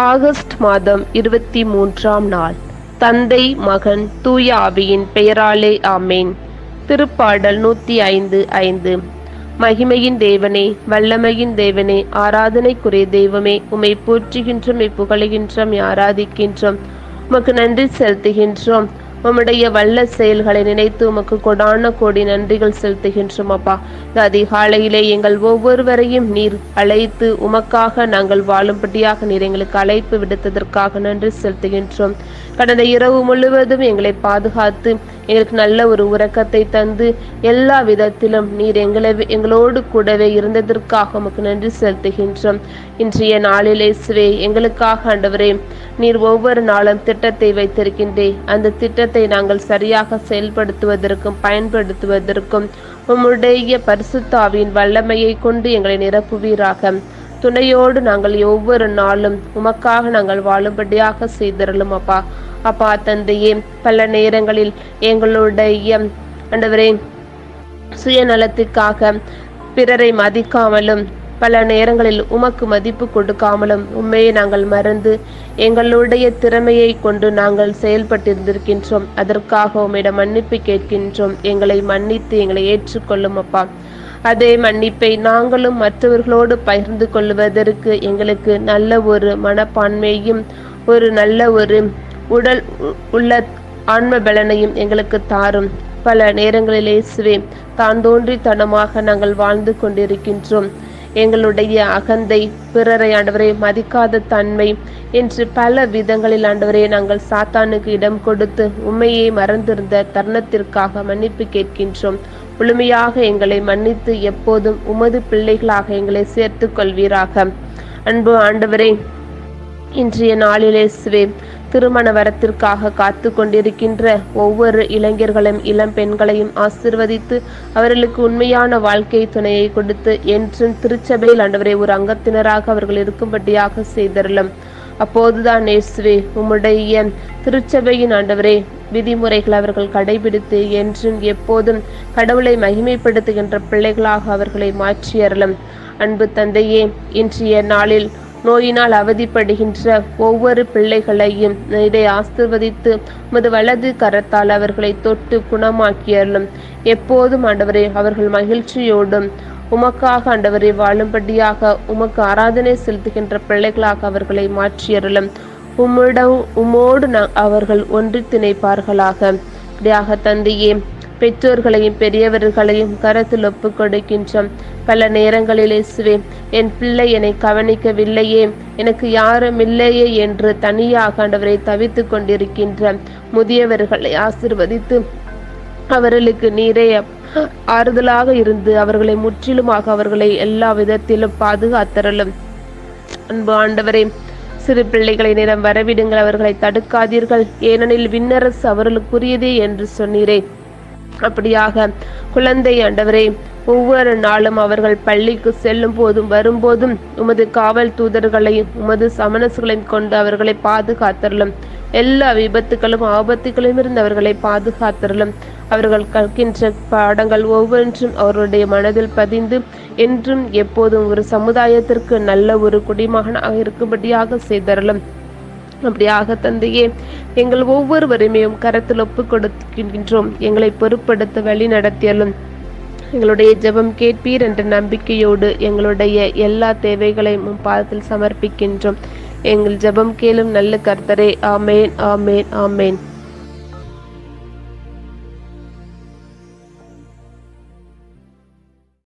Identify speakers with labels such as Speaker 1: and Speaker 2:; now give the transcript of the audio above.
Speaker 1: August மாதம் 23ஆம் நாள். தந்தை, மகன், தூய ஆவியின் பெயராலே ஆமேன். திருப்பாடல் 105:5. மகிமையின் தேவனே, வல்லமையின் தேவனே, ஆராதனைக்குரிய தெய்வமே, உம்மை போற்றுகின்றோம், புகழுகின்றோம், ஆராதிக்கின்றோம், உமக்கு நன்றி செலுத்துகின்றோம். உம்முடைய வல்ல செயல்களை நினைத்து உமக்கு கொடான கோடி நன்றிகள் செலுத்துகின்றோம். அப்பா, இந்த அதிகாலையிலே எங்கள் ஒவ்வொருவரையும் நீர் அழைத்து உமக்காக நாங்கள் வாழும்படியாக நீர் எங்களுக்கு அழைப்பு விடுத்ததற்காக நன்றி செலுத்துகின்றோம். கடந்த இரவு முழுவதும் எங்களை பாதுகாத்து எங்களுக்கு நல்ல ஒரு உறக்கத்தை தந்து எல்லா விதத்திலும் நீர் எங்களோடு கூடவே இருந்ததற்காக உமக்கு நன்றி செலுத்துகின்றோம். இன்றைய நாளிலே இயேசுவே, எங்களுக்காக ஆண்டவரே நீர் ஒவ்வொரு நாளும் திட்டத்தை வைத்திருக்கின்றே. அந்த திட்டத்தை நாங்கள் சரியாக செயல்படுத்துவதற்கும் பயன்படுத்துவதற்கும் உம்முடைய பரிசுத்த ஆவியின் வல்லமையை கொண்டு எங்களை நிரப்புவீராக. துணையோடு நாங்கள் ஒவ்வொரு நாளும் உமக்காக நாங்கள் வாழும்படியாக செய்திரலும். அப்பா தந்தையே, பல நேரங்களில் எங்களுடைய ஆண்டவரே சுயநலத்துக்காக பிறரை மதிக்காமலும் பல நேரங்களில் உமக்கு மதிப்பு கொடுக்காமலும் உண்மையை நாங்கள் மறந்து எங்களுடைய திறமையை கொண்டு நாங்கள் செயல்பட்டிருந்திருக்கின்றோம். அதற்காக உம்மிடம் மன்னிப்பு கேட்கின்றோம். எங்களை மன்னித்து எங்களை ஏற்றுக்கொள்ளும் அப்பா. அதே மன்னிப்பை நாங்களும் மற்றவர்களோடு பகிர்ந்து கொள்வதற்கு எங்களுக்கு நல்ல ஒரு மனப்பான்மையும் ஒரு நல்ல ஒரு உடல் உள்ள ஆன்ம பலனையும் எங்களுக்கு தாரும். பல நேரங்களில் இயேசுவே, தான் தோன்றித்தனமாக நாங்கள் வாழ்ந்து கொண்டிருக்கின்றோம். எங்களுடைய அகந்தை, பிறரை ஆண்டவரே மதிக்காத தன்மை என்று பல விதங்களில் ஆண்டவரே நாங்கள் சாத்தானுக்கு இடம் கொடுத்து உண்மையை மறந்திருந்த தருணத்திற்காக மன்னிப்பு கேட்கின்றோம். முழுமையாக எங்களை மன்னித்து எப்போதும் உமது பிள்ளைகளாக எங்களை சேர்த்து கொள்வீராக. அன்பு ஆண்டவரே, இன்றைய நாளிலே இயேசுவே, திருமண வரத்திற்காக காத்து கொண்டிருக்கின்ற ஒவ்வொரு இளைஞர்களையும் இளம் பெண்களையும் ஆசீர்வதித்து அவர்களுக்கு உண்மையான வாழ்க்கை துணையை கொடுத்து என்றும் திருச்சபையில் ஆண்டவரே ஒரு அங்கத்தினராக அவர்கள் இருக்கும்படியாக செய்தரலும். அப்போதுதான் இயேசுவே, உம்முடைய திருச்சபையின் ஆண்டவரே விதிமுறைகள் அவர்கள் கடைபிடித்து என்றும் எப்போதும் கடவுளை மகிமைப்படுத்துகின்ற பிள்ளைகளாக அவர்களை மாற்றியறலும். அன்பு தந்தையே, இன்றைய நாளில் நோயினால் அவதிப்படுகின்ற ஒவ்வொரு பிள்ளைகளையும் இதை ஆசீர்வதித்து உமது வலது கரத்தால் அவர்களை தொட்டு குணமாக்கியறலும். எப்போதும் ஆண்டவரே அவர்கள் மகிழ்ச்சியோடும் உமக்காக ஆண்டவரை வாழும்படியாக உமக்கு ஆராதனை செலுத்துகின்ற பிள்ளைகளாக அவர்களை மாற்றியறலும். உம்மோடு அவர்கள் ஒன்றி திணைப்பார்களாக. இப்படியாக தந்தையே, பெற்றோர்களையும் பெரியவர்களையும் கரத்தில் ஒப்பு கொடுக்கின்றோம். பல நேரங்களில் இயேசுவே, என் பிள்ளை என்னை கவனிக்கவில்லையே, எனக்கு யாரும் இல்லையே என்று தனியாக ஆண்டவரை தவித்து கொண்டிருக்கின்ற முதியவர்களை ஆசீர்வதித்து அவர்களுக்கு நீரே ஆறுதலாக இருந்து அவர்களை முற்றிலுமாக அவர்களை எல்லா விதத்திலும் பாதுகாத்தரலும். அன்பு ஆண்டவரே, சிறு பிள்ளைகளை நேரம் வரவிடுங்கள், அவர்களை தடுக்காதீர்கள், ஏனெனில் விண்ணரசு அவர்களுக்குரியதே என்று சொன்னீரே. அப்படியாக குழந்தை ஆண்டவரே, ஒவ்வொரு நாளும் அவர்கள் பள்ளிக்கு செல்லும் போதும் வரும்போதும் உமது காவல் தூதர்களையும் உமது சமணசுகளையும் கொண்டு அவர்களை பாதுகாத்தரலும். எல்லா விபத்துகளும் ஆபத்துகளும் இருந்து அவர்களை பாதுகாத்தரலும். அவர்கள் கற்கின்ற பாடங்கள் ஒவ்வொன்றும் அவர்களுடைய மனதில் பதிந்து என்றும் எப்போதும் ஒரு சமுதாயத்திற்கு நல்ல ஒரு குடிமகனாக இருக்கும்படியாக செய்தரலும். அப்படியாக தந்தையே, எங்கள் ஒவ்வொருவரையுமே கரத்தில் ஒப்பு கொடுக்கின்றோம். எங்களை பொறுப்படுத்த வழி நடத்தியலும். எங்களுடைய ஜெபம் கேட்பீர் என்ற நம்பிக்கையோடு எங்களுடைய எல்லா தேவைகளையும் பாதத்தில் சமர்ப்பிக்கின்றோம். எங்கள் ஜெபம் கேளும் நல்ல கர்த்தரே. ஆமேன், ஆமேன், ஆமேன்.